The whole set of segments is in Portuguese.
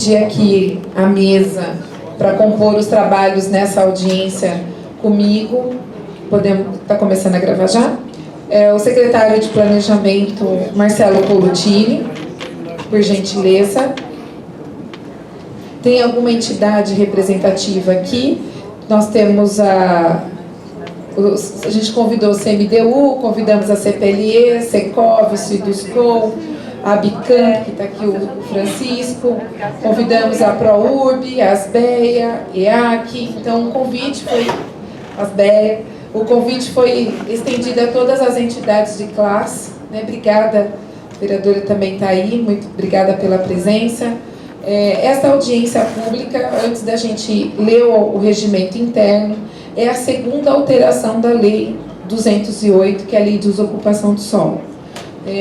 Aqui a mesa para compor os trabalhos nessa audiência comigo. Tá começando a gravar já? O secretário de Planejamento, Marcelo Colutini, por gentileza. Tem alguma entidade representativa aqui? Nós temos a gente convidou o CMDU, convidamos a CPLE, Secov, Ciduscol, a Bicamp, que está aqui o Francisco, convidamos a ProURB, a Asbeia, EAC. Então o convite foi estendido a todas as entidades de classe, né? Obrigada, a vereadora também está aí, muito obrigada pela presença. Esta audiência pública, antes da gente ler o regimento interno, é a segunda alteração da Lei 208, que é a Lei de Desocupação do Solo.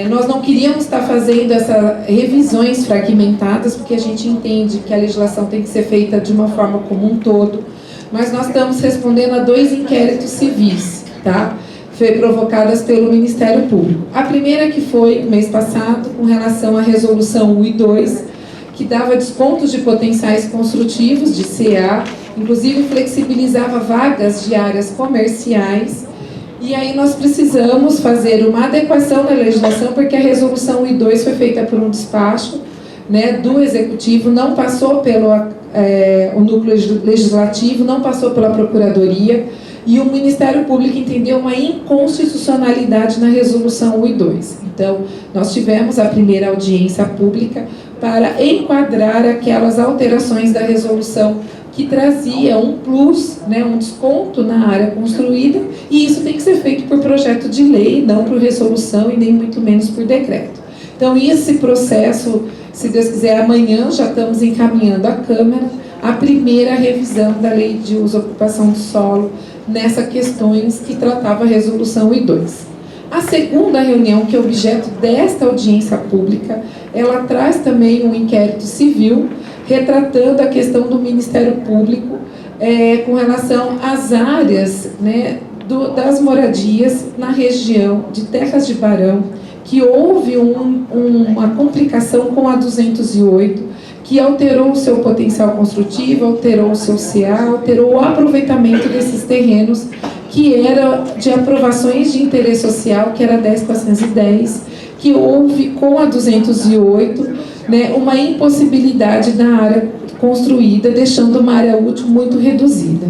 Nós não queríamos estar fazendo essas revisões fragmentadas, porque a gente entende que a legislação tem que ser feita de uma forma como um todo, mas nós estamos respondendo a 2 inquéritos civis, tá? Foi provocadas pelo Ministério Público. A primeira que foi mês passado, com relação à resolução 1 e 2, que dava descontos de potenciais construtivos, de CA, inclusive flexibilizava vagas de áreas comerciais. E aí nós precisamos fazer uma adequação na legislação, porque a resolução 1 e 2 foi feita por um despacho, né, do Executivo, não passou pelo o núcleo legislativo, não passou pela Procuradoria, e o Ministério Público entendeu uma inconstitucionalidade na resolução 1 e 2. Então, nós tivemos a primeira audiência pública para enquadrar aquelas alterações da resolução que trazia um plus, né, um desconto na área construída, e isso tem que ser feito por projeto de lei, não por resolução e nem muito menos por decreto. Então, esse processo, se Deus quiser, amanhã já estamos encaminhando à Câmara a primeira revisão da Lei de Uso e Ocupação do Solo nessas questões que tratava a resolução 1 e 2. A segunda reunião, que é objeto desta audiência pública, ela traz também um inquérito civil, retratando a questão do Ministério Público com relação às áreas, né, das moradias na região de Terras de Barão, que houve uma complicação com a 208, que alterou o seu potencial construtivo, alterou o seu CA, alterou o aproveitamento desses terrenos, que era de aprovações de interesse social, que era 10.410, que houve com a 208, né, uma impossibilidade da área construída, deixando uma área útil muito reduzida.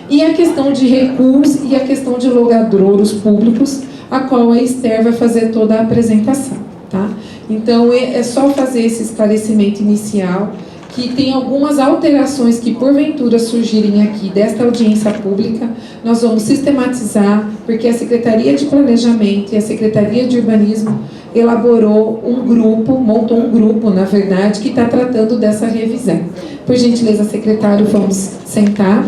E a questão de recuos e a questão de logradouros públicos, a qual a Esther vai fazer toda a apresentação, tá? Então, é só fazer esse esclarecimento inicial, que tem algumas alterações que, porventura, surgirem aqui desta audiência pública, nós vamos sistematizar, porque a Secretaria de Planejamento e a Secretaria de Urbanismo elaborou montou um grupo, na verdade, que está tratando dessa revisão. Por gentileza, secretário, vamos sentar.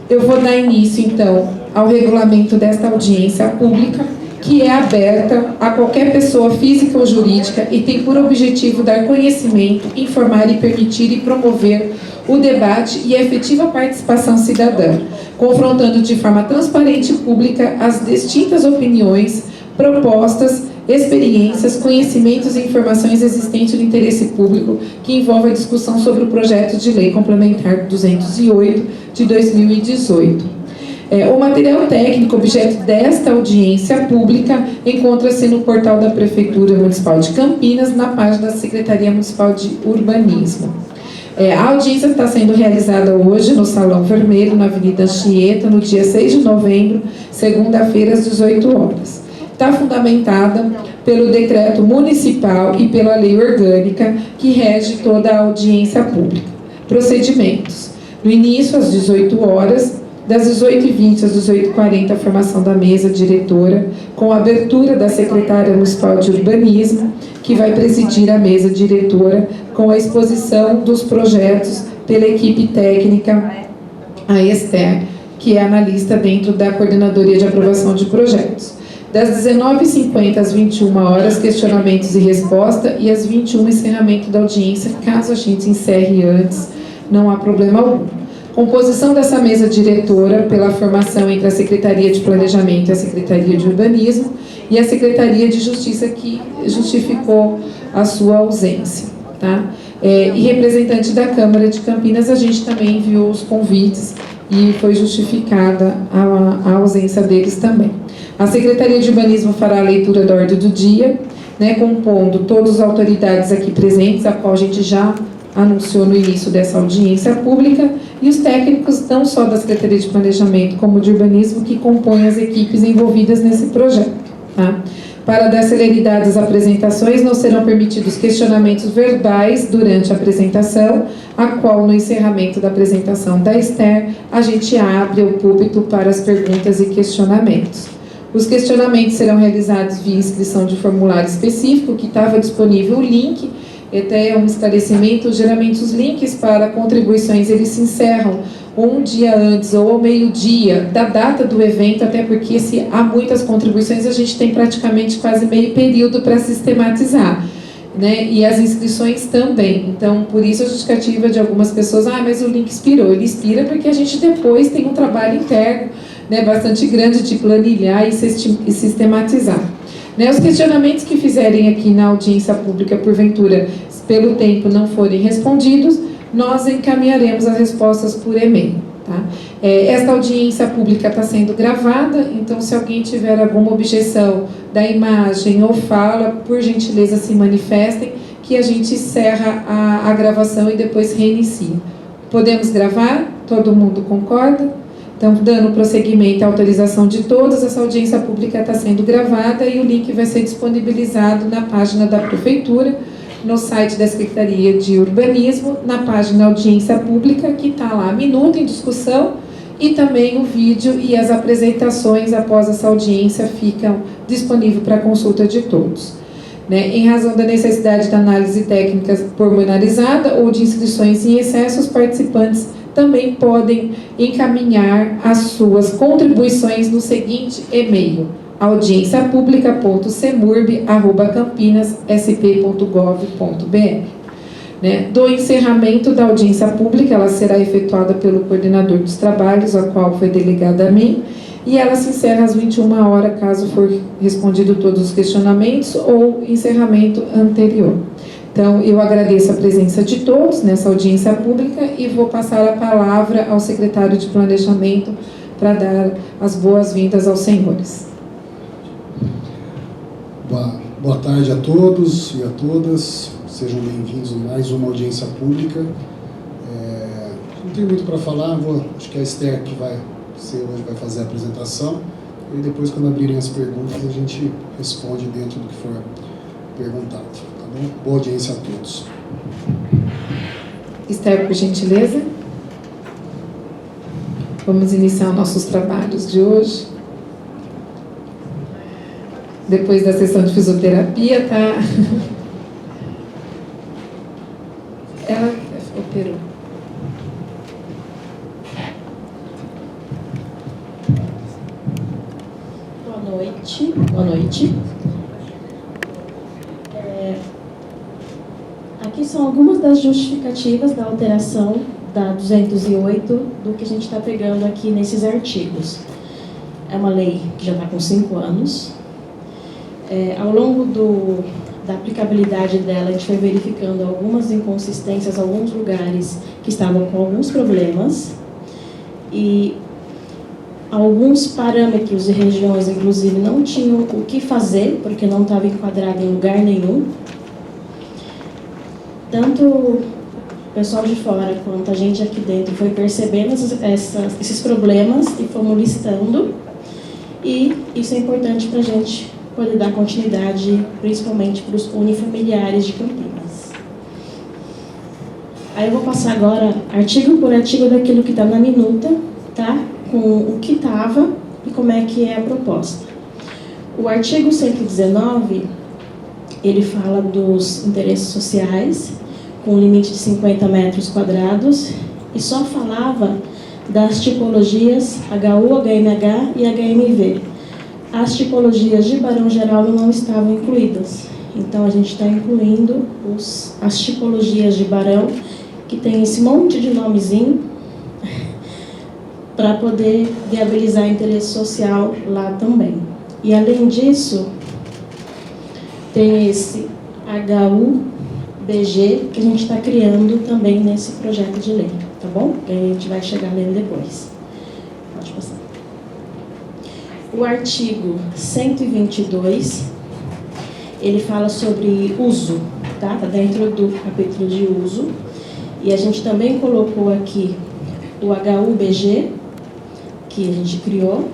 Eu vou dar início, então, ao regulamento desta audiência pública, que é aberta a qualquer pessoa física ou jurídica e tem por objetivo dar conhecimento, informar e permitir e promover o debate e a efetiva participação cidadã, confrontando de forma transparente e pública as distintas opiniões, propostas, experiências, conhecimentos e informações existentes no interesse público que envolve a discussão sobre o projeto de lei complementar 208 de 2018. O material técnico objeto desta audiência pública encontra-se no portal da Prefeitura Municipal de Campinas, na página da Secretaria Municipal de Urbanismo. A audiência está sendo realizada hoje no Salão Vermelho, na Avenida Anchieta, no dia 6 de novembro, segunda-feira, às 18 horas. Está fundamentada pelo decreto municipal e pela lei orgânica que rege toda a audiência pública. Procedimentos. No início, às 18 horas, das 18h20 às 18h40, a formação da mesa diretora, com a abertura da secretária municipal de urbanismo, que vai presidir a mesa diretora, com a exposição dos projetos pela equipe técnica, a Esther, que é analista dentro da Coordenadoria de Aprovação de Projetos. Das 19h50 às 21 horas, questionamentos e resposta, e às 21h, encerramento da audiência. Caso a gente encerre antes, não há problema algum. Composição dessa mesa diretora pela formação entre a Secretaria de Planejamento e a Secretaria de Urbanismo e a Secretaria de Justiça, que justificou a sua ausência. Tá? E representante da Câmara de Campinas, a gente também enviou os convites e foi justificada a ausência deles também. A Secretaria de Urbanismo fará a leitura da ordem do dia, né, compondo todas as autoridades aqui presentes, a qual a gente já anunciou no início dessa audiência pública, e os técnicos, não só da Secretaria de Planejamento, como de Urbanismo, que compõem as equipes envolvidas nesse projeto. Tá? Para dar celeridade às apresentações, não serão permitidos questionamentos verbais durante a apresentação, a qual, no encerramento da apresentação da Esther, a gente abre o púlpito para as perguntas e questionamentos. Os questionamentos serão realizados via inscrição de formulário específico, que estava disponível o link, até um esclarecimento, geralmente os links para contribuições, eles se encerram um dia antes ou ao meio-dia da data do evento, até porque se há muitas contribuições, a gente tem praticamente quase meio período para sistematizar, né? E as inscrições também. Então, por isso a justificativa de algumas pessoas, mas o link expirou. Ele expira porque a gente depois tem um trabalho interno, né, bastante grande de planilhar e sistematizar. Né, os questionamentos que fizerem aqui na audiência pública, porventura, pelo tempo não forem respondidos, nós encaminharemos as respostas por e-mail. Tá? Esta audiência pública está sendo gravada, então se alguém tiver alguma objeção da imagem ou fala, por gentileza se manifestem, que a gente encerra a gravação e depois reinicia. Podemos gravar? Todo mundo concorda? Então, dando prosseguimento à autorização de todos, essa audiência pública está sendo gravada e o link vai ser disponibilizado na página da Prefeitura, no site da Secretaria de Urbanismo, na página Audiência Pública, que está lá, minuto em discussão, e também o vídeo e as apresentações após essa audiência ficam disponíveis para consulta de todos. Né? Em razão da necessidade de análise técnica pormenorizada ou de inscrições em excesso, os participantes também podem encaminhar as suas contribuições no seguinte e-mail: audienciapublica.semurb@campinas.sp.gov.br. Né? Do encerramento da audiência pública, ela será efetuada pelo coordenador dos trabalhos, a qual foi delegada a mim, e ela se encerra às 21 horas, caso for respondido todos os questionamentos ou encerramento anterior. Então, eu agradeço a presença de todos nessa audiência pública e vou passar a palavra ao secretário de Planejamento para dar as boas-vindas aos senhores. Boa tarde a todos e a todas, sejam bem-vindos a mais uma audiência pública. Não tenho muito para falar, acho que a Esther que vai fazer a apresentação, e depois, quando abrirem as perguntas, a gente responde dentro do que for perguntado. Tá bom? Boa audiência a todos. Esther, por gentileza. Vamos iniciar nossos trabalhos de hoje. Depois da sessão de fisioterapia, tá? Ela operou. Boa noite. Aqui são algumas das justificativas da alteração da 208 do que a gente está pegando aqui nesses artigos. É uma lei que já está com 5 anos. Ao longo da aplicabilidade dela, a gente foi verificando algumas inconsistências, alguns lugares que estavam com alguns problemas, e alguns parâmetros e regiões, inclusive, não tinham o que fazer, porque não estava enquadrado em lugar nenhum. Tanto o pessoal de fora quanto a gente aqui dentro foi percebendo esses problemas e fomos listando, e isso é importante para a gente poder dar continuidade, principalmente para os unifamiliares de Campinas. Aí eu vou passar agora, artigo por artigo, daquilo que está na minuta, tá? Com o que estava e como é que é a proposta. O artigo 119, ele fala dos interesses sociais, com um limite de 50 metros quadrados, e só falava das tipologias HU, HMH e HMV. As tipologias de Barão Geraldo não estavam incluídas. Então, a gente está incluindo as tipologias de Barão, que tem esse monte de nomezinho, para poder viabilizar interesse social lá também. E, além disso, tem esse HU, BG que a gente está criando também nesse projeto de lei, tá bom? Que a gente vai chegar nele depois. Pode passar. O artigo 122, ele fala sobre uso, tá? Está dentro do capítulo de uso. E a gente também colocou aqui o HUBG, que a gente criou,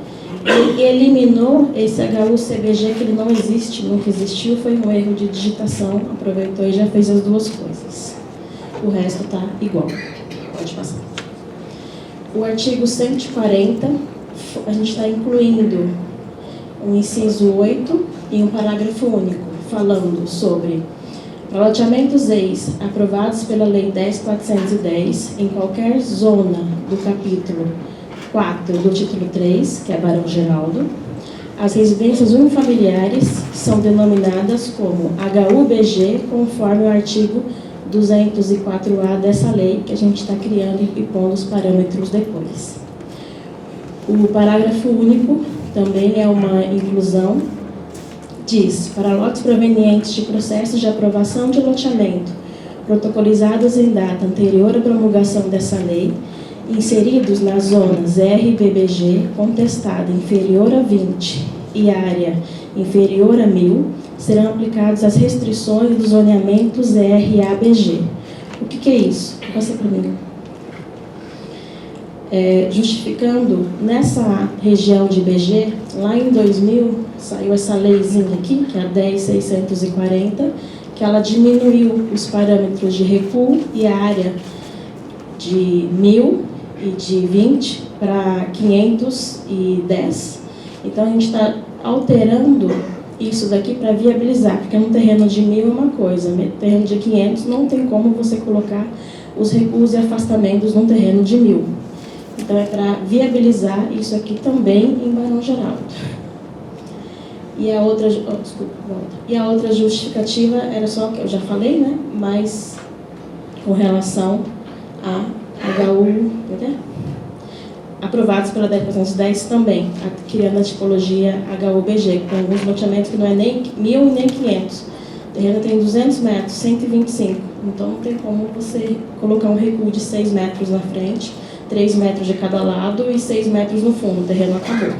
e eliminou esse HUCBG, que ele não existe, nunca existiu, foi um erro de digitação, aproveitou e já fez as duas coisas. O resto está igual. Pode passar. O artigo 140, a gente está incluindo um inciso 8 e um parágrafo único, falando sobre loteamentos ex aprovados pela Lei 10.410 em qualquer zona do capítulo 4 do título 3, que é Barão Geraldo. As residências unifamiliares são denominadas como HUBG, conforme o artigo 204A dessa lei, que a gente está criando e pondo os parâmetros depois. O parágrafo único também é uma inclusão. Diz, para lotes provenientes de processos de aprovação de loteamento protocolizados em data anterior à promulgação dessa lei, inseridos nas zonas RBBG, contestada inferior a 20 e área inferior a 1.000, serão aplicadas as restrições dos zoneamentos RABG. O que é isso? Passa para mim. Justificando, nessa região de BG, lá em 2000, saiu essa leizinha aqui, que é a 10.640, que ela diminuiu os parâmetros de recuo e a área de 1.000 e de 20 para 510. Então, a gente está alterando isso daqui para viabilizar, porque no terreno de 1.000 é uma coisa, no terreno de 500 não tem como você colocar os recuos e afastamentos num terreno de 1.000. Então, é para viabilizar isso aqui também em Barão Geraldo. E a outra, E a outra justificativa era só que eu já falei, né? Mas com relação a aprovados pela 10.410 também, criando a tipologia HUBG, com alguns loteamentos que não é nem 1.000 e nem 500. O terreno tem 200 metros, 125. Então, não tem como você colocar um recuo de 6 metros na frente, 3 metros de cada lado e 6 metros no fundo. O terreno acabou.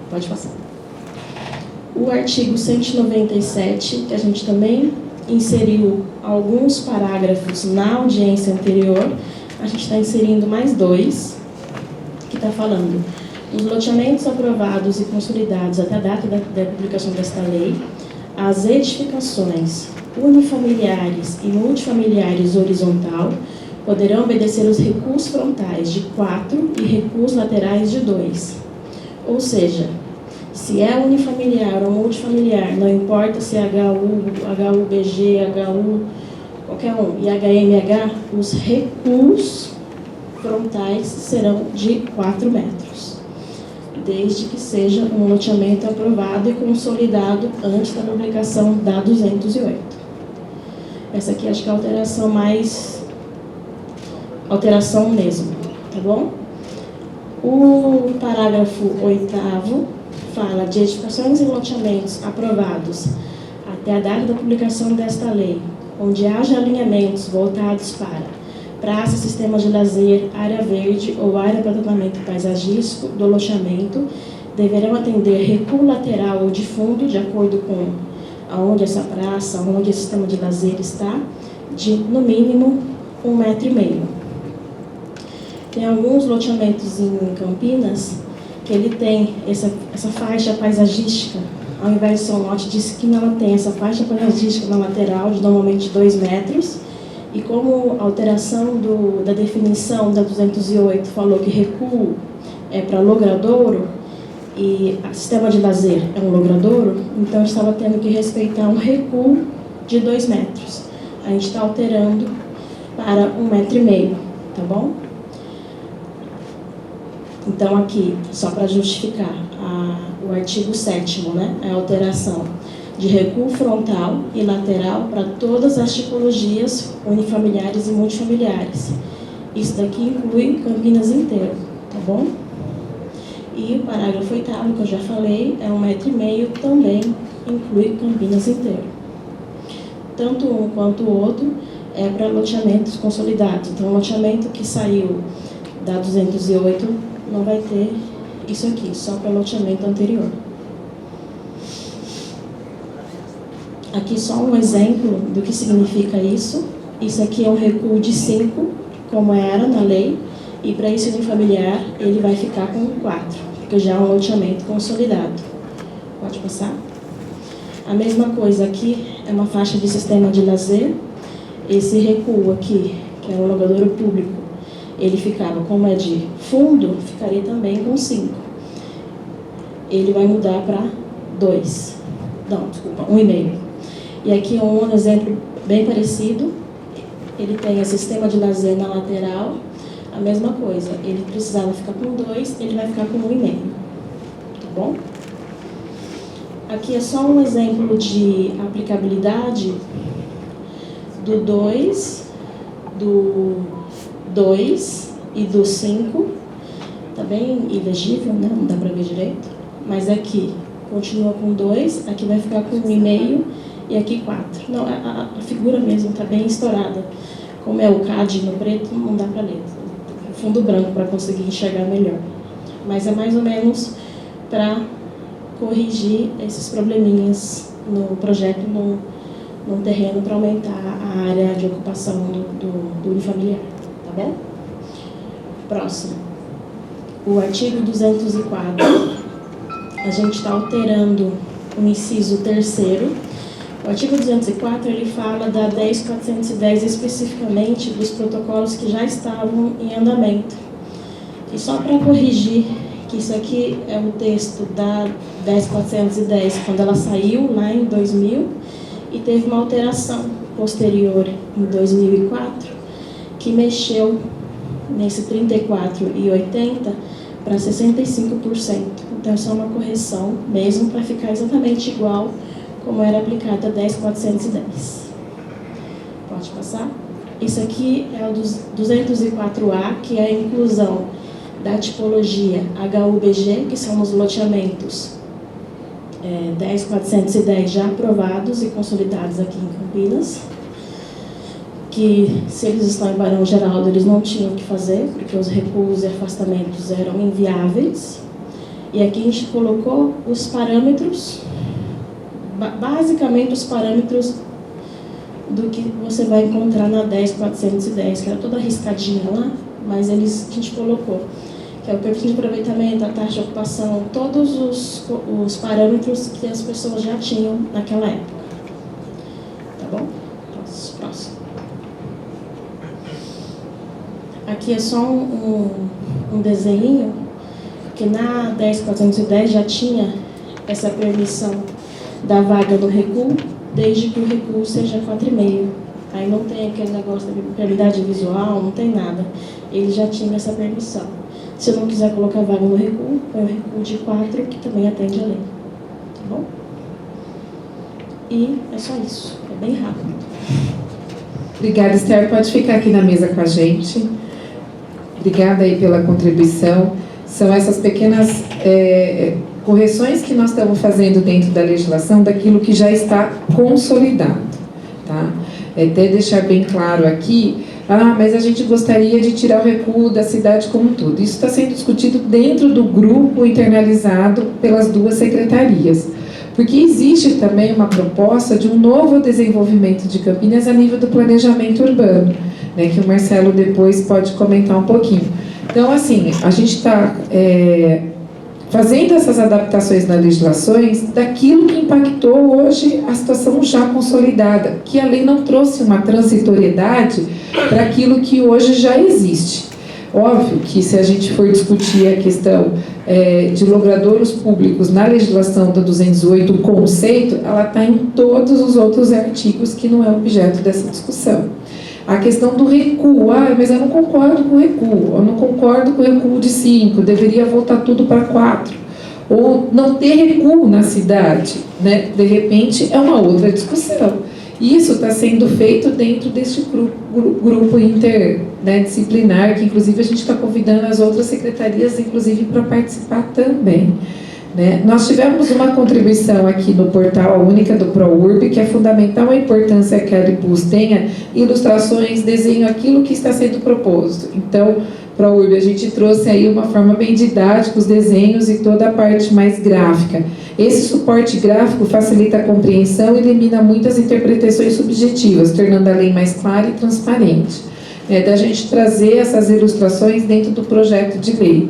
Pode passar. O artigo 197, que a gente também inseriu alguns parágrafos na audiência anterior, a gente está inserindo mais 2, que está falando: os loteamentos aprovados e consolidados até a data da publicação desta lei, as edificações unifamiliares e multifamiliares horizontal poderão obedecer os recuos frontais de 4 e recuos laterais de 2. Ou seja, se é unifamiliar ou multifamiliar, não importa se é HUBG, qualquer um, e HMH, os recuos frontais serão de 4 metros, desde que seja um loteamento aprovado e consolidado antes da publicação da 208. Essa aqui acho que é a alteração alteração mesmo, tá bom? O parágrafo 8º fala de edificações e loteamentos aprovados até a data da publicação desta lei, onde haja alinhamentos voltados para praça, sistema de lazer, área verde ou área para tratamento paisagístico do loteamento, deverão atender recuo lateral ou de fundo, de acordo com aonde essa praça, onde esse sistema de lazer está, de no mínimo 1,5 metro. Tem alguns loteamentos em Campinas que ele tem essa faixa paisagística, ao invés de ser um lote de esquina, ela tem essa faixa paisagística na lateral, de normalmente 2 metros, e como a alteração da definição da 208 falou que recuo é para logradouro, e o sistema de lazer é um logradouro, então estava tendo que respeitar um recuo de 2 metros. A gente está alterando para 1,5 metro, tá bom? Então, aqui, só para justificar, o artigo 7º, né, é a alteração de recuo frontal e lateral para todas as tipologias unifamiliares e multifamiliares. Isso daqui inclui Campinas inteiro, tá bom? E o parágrafo 8º, que eu já falei, é 1,5 metro, também inclui Campinas inteiro. tanto um quanto o outro é para loteamentos consolidados. Então, o loteamento que saiu da 208 não vai ter isso aqui, só para loteamento anterior. Aqui só um exemplo do que significa isso. Isso aqui é um recuo de 5, como era na lei, e para esse unifamiliar ele vai ficar com 4, porque já é um loteamento consolidado. Pode passar? A mesma coisa aqui é uma faixa de sistema de lazer. Esse recuo aqui, que é um locadouro público, ele ficava, como é de fundo, ficaria também com 5. Ele vai mudar para 2. Não, desculpa, 1,5. E aqui é um exemplo bem parecido. Ele tem o sistema de lazer na lateral, a mesma coisa. Ele precisava ficar com 2, ele vai ficar com 1,5. Tá bom? Aqui é só um exemplo de aplicabilidade do 2 e do 5. Tá bem ilegível, né? Não dá para ver direito. Mas aqui continua com 2, aqui vai ficar com 1,5 e aqui 4. Não, a figura mesmo está bem estourada. Como é o CAD no preto, não dá para ler. Fundo branco para conseguir enxergar melhor. Mas é mais ou menos para corrigir esses probleminhas no projeto, no terreno, para aumentar a área de ocupação do unifamiliar. Tá bom? Próximo. O artigo 204. A gente está alterando o inciso 3º. O artigo 204, ele fala da 10.410 especificamente dos protocolos que já estavam em andamento. E só para corrigir que isso aqui é o texto da 10.410, quando ela saiu lá em 2000, e teve uma alteração posterior em 2004, que mexeu nesse 34,80 para 65%. Então, é só uma correção mesmo para ficar exatamente igual como era aplicada a 10.410. Pode passar? Isso aqui é o 204A, que é a inclusão da tipologia HUBG, que são os loteamentos 10.410 já aprovados e consolidados aqui em Campinas, que se eles estão em Barão Geraldo, eles não tinham o que fazer, porque os recuos e afastamentos eram inviáveis. E aqui a gente colocou os parâmetros, basicamente os parâmetros do que você vai encontrar na 10.410, que era toda arriscadinha lá, mas a gente colocou, que é o perfil de aproveitamento, a taxa de ocupação, todos os parâmetros que as pessoas já tinham naquela época. Tá bom? Próximo. Aqui é só um desenho, que na 10.410 já tinha essa permissão da vaga no recuo, desde que o recuo seja 4,5. Aí não tem aquele negócio da realidade visual, não tem nada. Ele já tinha essa permissão. Se não quiser colocar vaga no recuo, põe o recuo de 4, que também atende a lei. Tá bom? E é só isso. É bem rápido. Obrigada, Esther. Pode ficar aqui na mesa com a gente. Obrigada aí pela contribuição. São essas pequenas correções que nós estamos fazendo dentro da legislação daquilo que já está consolidado. Tá? Até deixar bem claro aqui, mas a gente gostaria de tirar o recuo da cidade como um todo. Isso está sendo discutido dentro do grupo internalizado pelas duas secretarias. Porque existe também uma proposta de um novo desenvolvimento de Campinas a nível do planejamento urbano, né, que o Marcelo depois pode comentar um pouquinho. Então, assim, a gente está fazendo essas adaptações nas legislações daquilo que impactou hoje a situação já consolidada, que a lei não trouxe uma transitoriedade para aquilo que hoje já existe. Óbvio que se a gente for discutir a questão de logradouros públicos na legislação da 208, o conceito, ela está em todos os outros artigos que não é objeto dessa discussão. A questão do recuo, mas eu não concordo com o recuo, eu não concordo com o recuo de 5, deveria voltar tudo para 4. Ou não ter recuo na cidade, né? De repente é uma outra discussão. Isso está sendo feito dentro deste grupo interdisciplinar, que inclusive a gente está convidando as outras secretarias, inclusive, para participar também. né? Nós tivemos uma contribuição aqui no portal única do ProURB, que é fundamental a importância que a Aribus tenha ilustrações, desenho, aquilo que está sendo proposto. Então, ProURB, a gente trouxe aí uma forma bem didática, os desenhos e toda a parte mais gráfica. Esse suporte gráfico facilita a compreensão e elimina muitas interpretações subjetivas, tornando a lei mais clara e transparente. Da gente trazer essas ilustrações dentro do projeto de lei.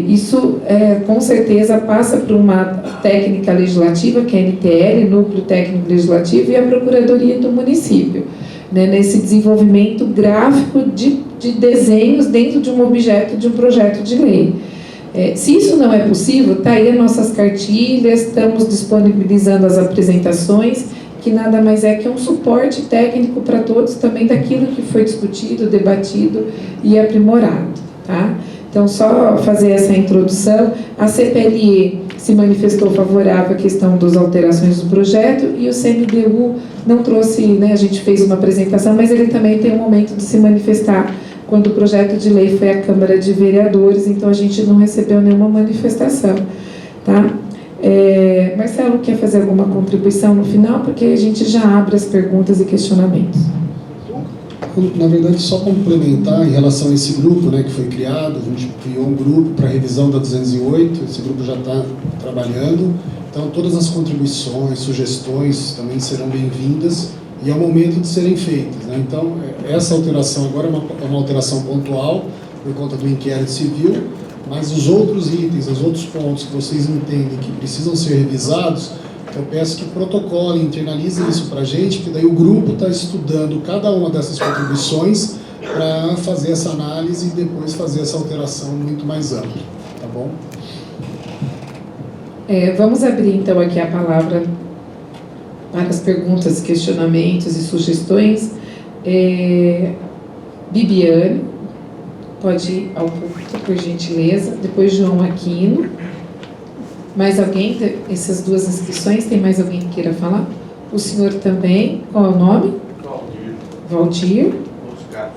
Isso, com certeza, passa por uma técnica legislativa, que é a NTL, Núcleo Técnico Legislativo, e a Procuradoria do Município, nesse desenvolvimento gráfico de desenhos dentro de um objeto de um projeto de lei. Se isso não é possível, está aí as nossas cartilhas, estamos disponibilizando as apresentações, que nada mais é que um suporte técnico para todos também daquilo que foi discutido, debatido e aprimorado, tá? Então, só fazer essa introdução, a CPLE se manifestou favorável à questão das alterações do projeto e o CMDU não trouxe, a gente fez uma apresentação, mas ele também tem um momento de se manifestar quando o projeto de lei foi à Câmara de Vereadores, então a gente não recebeu nenhuma manifestação, tá? Marcelo, quer fazer alguma contribuição no final? Porque a gente já abre as perguntas e questionamentos. Na verdade, só complementar em relação a esse grupo, que foi criado, a gente criou um grupo para revisão da 208, esse grupo já está trabalhando, então todas as contribuições, sugestões também serão bem-vindas e é o momento de serem feitas. Então, essa alteração agora é uma alteração pontual, por conta do inquérito civil, mas os outros itens, os outros pontos que vocês entendem que precisam ser revisados, eu peço que protocolem, internalizem isso para a gente, porque daí o grupo está estudando cada uma dessas contribuições para fazer essa análise e depois fazer essa alteração muito mais ampla, tá bom? Vamos abrir então aqui a palavra para as perguntas, questionamentos e sugestões. Bibiane, pode ir ao público, por gentileza. Depois João Aquino. Mais alguém? Essas duas inscrições, tem mais alguém que queira falar? O senhor também. Qual é o nome? Valdir. Oscar.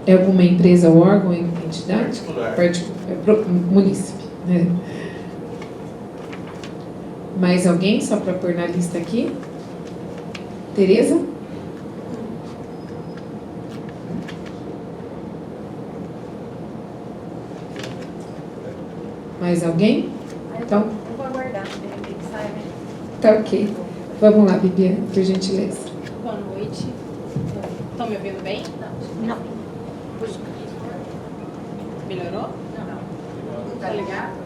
É alguma empresa, órgão, entidade? Particular. Munícipe. Mais alguém, só para pôr na lista aqui? Tereza? Mais alguém? Então, eu vou aguardar, de repente sai, né? tá ok. Vamos lá, Bibiana, por gentileza. Boa noite. Estão me ouvindo bem? Não. Melhorou? Não. Tá ligado?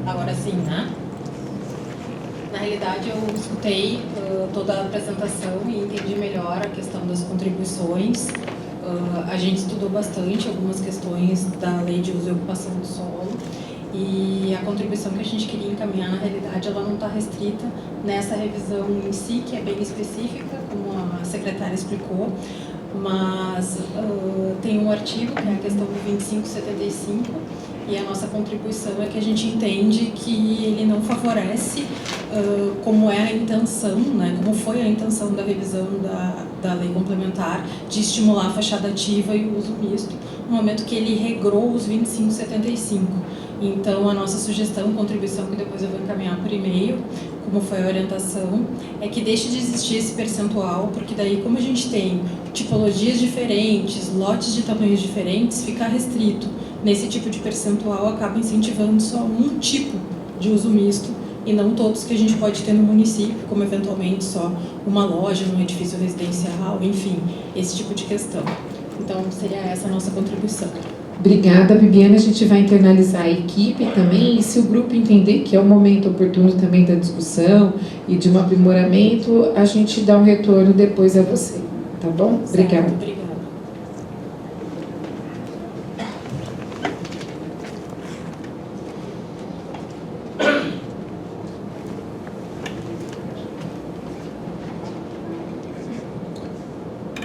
Agora sim, né? Na realidade, eu escutei toda a apresentação e entendi melhor a questão das contribuições. A gente estudou bastante algumas questões da Lei de Uso e Ocupação do Solo e a contribuição que a gente queria encaminhar, na realidade, ela não está restrita nessa revisão em si, que é bem específica, como a secretária explicou, mas tem um artigo, que é a questão do 2575, e a nossa contribuição é que a gente entende que ele não favorece como é a intenção, como foi a intenção da revisão da lei complementar de estimular a fachada ativa e o uso misto, no momento que ele regrou os 2575. Então, a nossa sugestão, contribuição, que depois eu vou encaminhar por e-mail, como foi a orientação, é que deixe de existir esse percentual, porque daí, como a gente tem tipologias diferentes, lotes de tamanhos diferentes, ficar restrito nesse tipo de percentual acaba incentivando só um tipo de uso misto e não todos que a gente pode ter no município, como eventualmente só uma loja num edifício residencial, enfim, esse tipo de questão. Então, seria essa a nossa contribuição. Obrigada, Bibiana. A gente vai internalizar a equipe também, e se o grupo entender que é o momento oportuno também da discussão e de um aprimoramento, a gente dá um retorno depois a você, tá bom? Obrigada. Obrigada.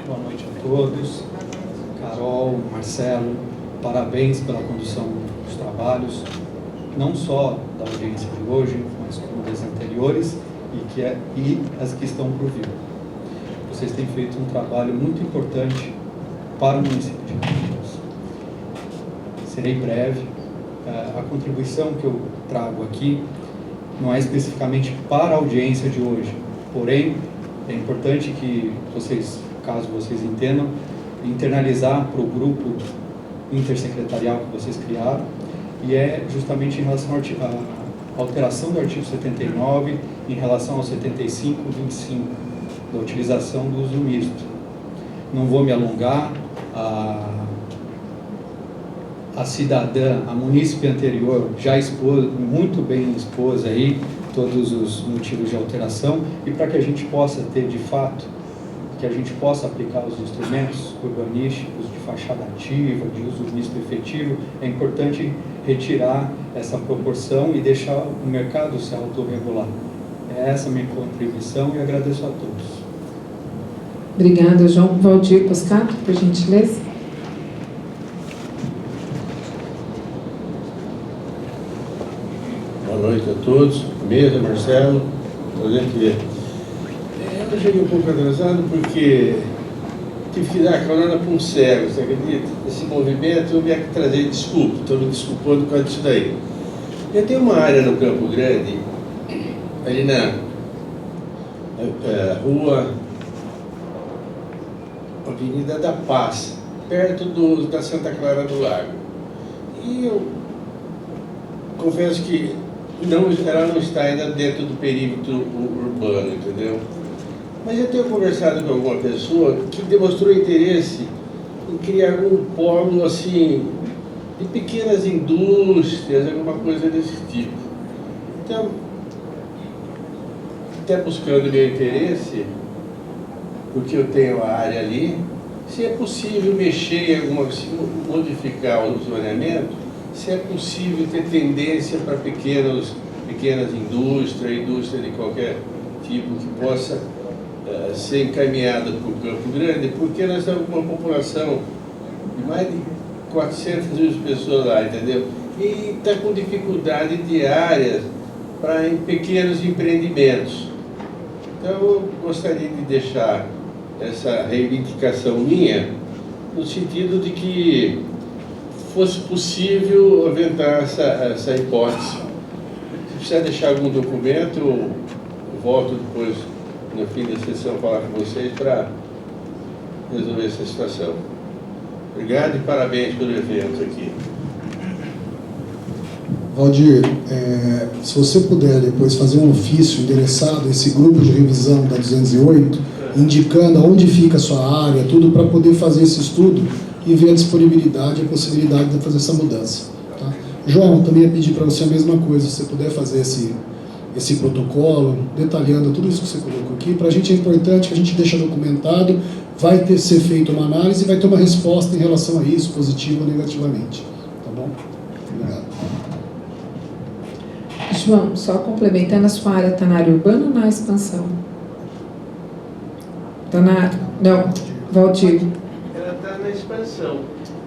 Boa noite a todos. Carol, Marcelo, parabéns pela condução dos trabalhos, não só da audiência de hoje, mas como das anteriores, e as que estão por vir. Vocês têm feito um trabalho muito importante para o município de Campinas. Serei breve. A contribuição que eu trago aqui não é especificamente para a audiência de hoje, porém, é importante que vocês, caso vocês entendam, internalizar para o grupo intersecretarial que vocês criaram, e é justamente em relação à alteração do artigo 79 em relação ao 75 e 25, da utilização do uso misto. Não vou me alongar, a cidadã, a munícipe anterior já expôs, muito bem expôs aí todos os motivos de alteração, e para que a gente possa ter de fato, que a gente possa aplicar os instrumentos urbanísticos de fachada ativa, de uso misto efetivo, é importante retirar essa proporção e deixar o mercado se autorregular. É essa a minha contribuição e agradeço a todos. Obrigada, João. Valdir Poscato, por gentileza. Boa noite a todos. Mesa, Marcelo, prazer te ver. Eu cheguei um pouco atrasado porque tive que dar carona para um cego, você acredita? Esse movimento eu vim aqui trazer desculpa, estou me desculpando por causa disso daí. Eu tenho uma área no Campo Grande, ali na rua Avenida da Paz, perto da Santa Clara do Lago. E eu confesso que ela não está ainda dentro do perímetro urbano, entendeu? Mas eu tenho conversado com alguma pessoa que demonstrou interesse em criar um polo assim, de pequenas indústrias, alguma coisa desse tipo. Então, até buscando meu interesse, porque eu tenho a área ali, se é possível mexer em modificar o zoneamento, se é possível ter tendência para pequenas indústria de qualquer tipo que possa ser encaminhada para o Campo Grande, porque nós temos uma população de mais de 400 mil pessoas lá, entendeu? E está com dificuldade diárias para pequenos empreendimentos. Então eu gostaria de deixar essa reivindicação minha no sentido de que fosse possível aventar essa hipótese. Se precisar deixar algum documento, eu volto depois, no fim da sessão, falar com vocês para resolver essa situação. Obrigado e parabéns pelo evento aqui. Valdir, se você puder depois fazer um ofício endereçado a esse grupo de revisão da 208, indicando aonde fica a sua área, tudo, para poder fazer esse estudo e ver a disponibilidade e a possibilidade de fazer essa mudança. Tá? João, também ia pedir para você a mesma coisa, se você puder fazer esse protocolo, detalhando tudo isso que você colocou aqui. Para a gente é importante que a gente deixe documentado, vai ser feita uma análise e vai ter uma resposta em relação a isso, positivo ou negativamente. Tá bom? Obrigado. João, só complementando, a sua área está na área urbana ou na expansão? Está na área? Não, Valdir. Ela está na expansão.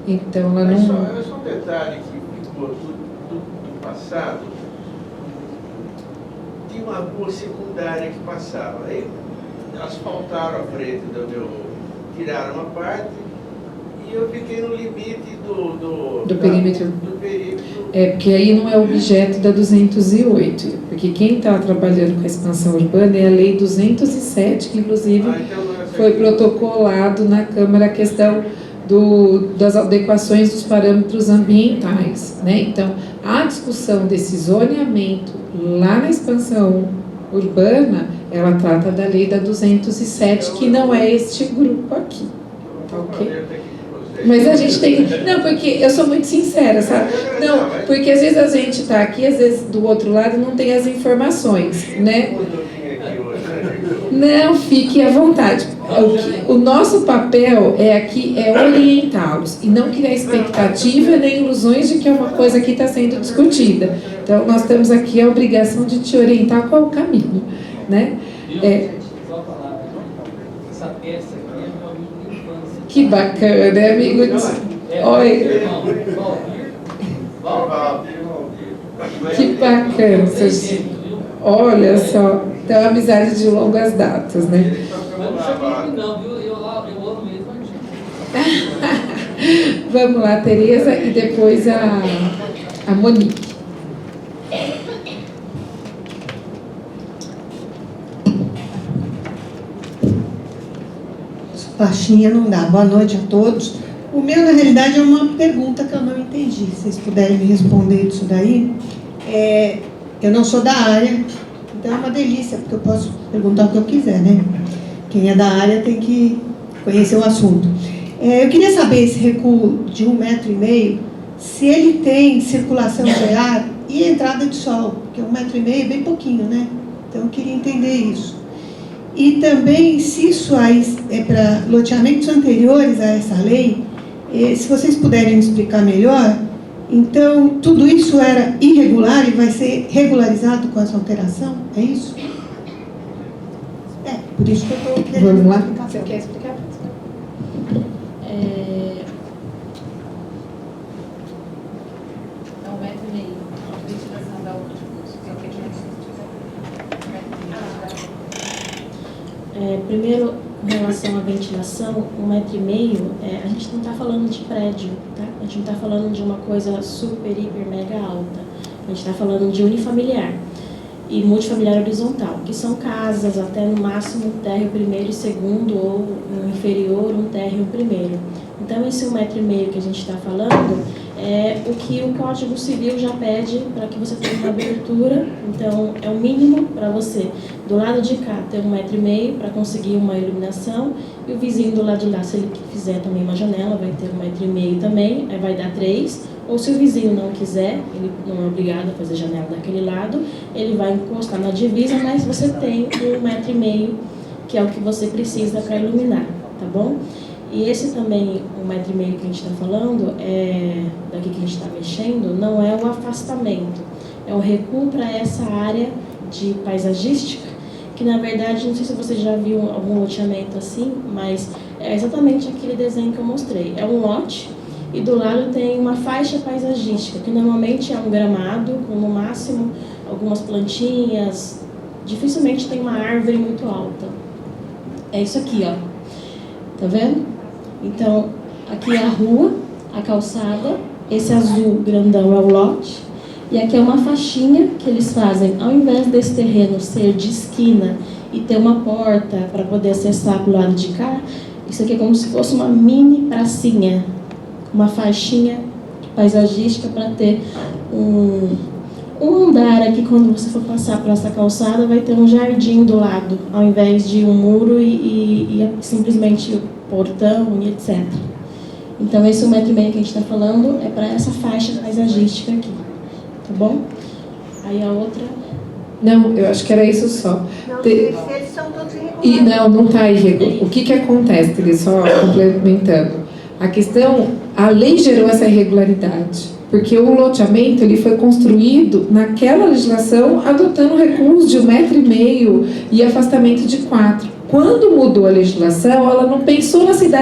Então, ela Mas não... só um detalhe que ficou do passado. Tinha uma rua secundária que passava. Aí asfaltaram a frente tiraram uma parte e eu fiquei no limite do perímetro. Do perímetro. Porque aí não é objeto da 208, porque quem está trabalhando com a expansão urbana é a Lei 207, que inclusive foi protocolado na Câmara a questão das adequações dos parâmetros ambientais, né? Então, a discussão desse zoneamento lá na expansão urbana, ela trata da Lei da 207, que não é este grupo aqui, tá ok? Mas a gente tem... Não, porque eu sou muito sincera, sabe? Não, porque às vezes a gente está aqui, às vezes do outro lado não tem as informações, né? Não, fique à vontade. O nosso papel aqui é orientá-los e não criar expectativa nem ilusões de que é uma coisa que está sendo discutida. Então, nós temos aqui a obrigação de te orientar qual é o caminho, né? Essa peça aqui é meu amigo de infância. Que bacana, né, amigo? Oi. Que bacana. Olha só. Então, é amizade de longas datas, né? Mas não chama ele não, viu? Eu amo mesmo Artigo. Vamos lá, Tereza, e depois a Monique. Baixinha não dá. Boa noite a todos. O meu, na realidade, é uma pergunta que eu não entendi. Se vocês puderem me responder disso daí. Eu não sou da área, então é uma delícia, porque eu posso perguntar o que eu quiser, né? Quem é da área tem que conhecer o assunto. Eu queria saber esse recuo de 1,5 m, se ele tem circulação de ar e entrada de sol, porque 1,5 m é bem pouquinho, né? Então eu queria entender isso. E também, se isso é para loteamentos anteriores a essa lei, se vocês puderem me explicar melhor, então tudo isso era irregular e vai ser regularizado com essa alteração? É isso? Por isso que eu estou querendo. Vamos lá? Você quer explicar? É 1,5 m, a ventilação da outra. Primeiro, com relação à ventilação, 1,5 m, a gente não está falando de prédio, tá? A gente não está falando de uma coisa super, hiper, mega alta. A gente está falando de unifamiliar e multifamiliar horizontal, que são casas até no máximo um térreo primeiro e segundo, ou no inferior um térreo primeiro. Então, esse 1,5 m que a gente está falando é o que o Código Civil já pede para que você tenha uma abertura. Então, é o mínimo para você, do lado de cá, ter 1,5 m para conseguir uma iluminação, e o vizinho do lado de lá, se ele fizer também uma janela, vai ter 1,5 m também, aí vai dar 3. Ou se o vizinho não quiser, ele não é obrigado a fazer janela daquele lado, ele vai encostar na divisa, mas você tem 1,5 m, que é o que você precisa para iluminar, tá bom? E esse também, 1,5 m que a gente está falando, daqui que a gente está mexendo, não é o afastamento, é o recuo para essa área de paisagística, que na verdade, não sei se você já viu algum loteamento assim, mas é exatamente aquele desenho que eu mostrei. É um lote, e do lado tem uma faixa paisagística, que normalmente é um gramado, com no máximo algumas plantinhas, dificilmente tem uma árvore muito alta. É isso aqui, ó. Tá vendo? Então, aqui é a rua, a calçada, esse azul grandão é o lote, e aqui é uma faixinha que eles fazem, ao invés desse terreno ser de esquina e ter uma porta para poder acessar pro lado de cá, isso aqui é como se fosse uma mini pracinha, uma faixinha paisagística para ter um andar aqui. Quando você for passar por essa calçada, vai ter um jardim do lado, ao invés de um muro e simplesmente o portão e etc. Então, esse 1,5 m que a gente está falando é para essa faixa paisagística aqui, tá bom? Aí a outra... Não, eu acho que era isso só. Não, eles são todos irregulares. Não está irregular. O que acontece, Teresa, só complementando? A questão, a lei gerou essa irregularidade, porque o loteamento ele foi construído naquela legislação adotando recuos de 1,5 m e afastamento de 4. Quando mudou a legislação, ela não pensou na cidade